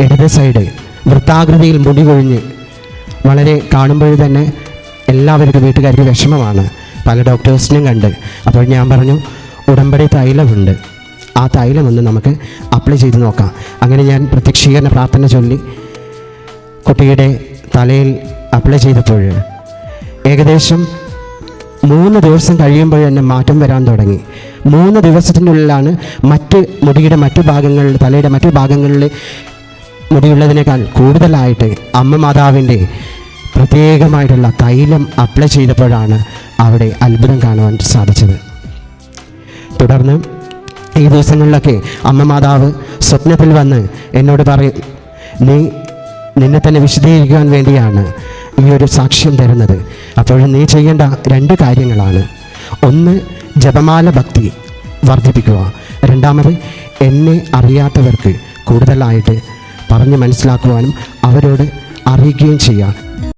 ഇടത് സൈഡ് വൃത്താകൃതിയിൽ മുടി കൊഴിഞ്ഞ് വളരെ കാണുമ്പോൾ തന്നെ എല്ലാവർക്കും വീട്ടുകാർക്ക് വിഷമമാണ്. പല ഡോക്ടേഴ്സിനും കണ്ട്. അപ്പോൾ ഞാൻ പറഞ്ഞു, ഉടമ്പടി തൈലമുണ്ട്, ആ തൈലം ഒന്ന് നമുക്ക് അപ്ലൈ ചെയ്ത് നോക്കാം. അങ്ങനെ ഞാൻ പ്രത്യക്ഷീകരണ പ്രാർത്ഥന ചൊല്ലി കുട്ടിയുടെ തലയിൽ അപ്ലൈ ചെയ്തപ്പോൾ ഏകദേശം 3 ദിവസം കഴിയുമ്പോൾ തന്നെ മാറ്റം വരാൻ തുടങ്ങി. 3 ദിവസത്തിനുള്ളിലാണ് മുടിയുടെ മറ്റു ഭാഗങ്ങളിൽ, തലയുടെ മറ്റു ഭാഗങ്ങളിൽ മുടിയുള്ളതിനേക്കാൾ കൂടുതലായിട്ട് അമ്മ മാതാവിൻ്റെ പ്രത്യേകമായിട്ടുള്ള തൈലം അപ്ലൈ ചെയ്തപ്പോഴാണ് അവിടെ അത്ഭുതം കാണുവാൻ സാധിച്ചത്. തുടർന്ന് ഈ ദിവസങ്ങളിലൊക്കെ അമ്മ മാതാവ് സ്വപ്നത്തിൽ വന്ന് എന്നോട് പറയും, നിന്നെ തന്നെ വിശദീകരിക്കുവാൻ വേണ്ടിയാണ് ഈ ഒരു സാക്ഷ്യം തരുന്നത്. അപ്പോൾ നീ ചെയ്യേണ്ട 2 കാര്യങ്ങളാണ്. ഒന്ന്, ജപമാല ഭക്തി വർദ്ധിപ്പിക്കുക. രണ്ടാമത്, എന്നെ അറിയാത്തവർക്ക് കൂടുതലായിട്ട് പറഞ്ഞ് മനസ്സിലാക്കുവാനും അവരോട് അറിയിക്കുകയും ചെയ്യുക.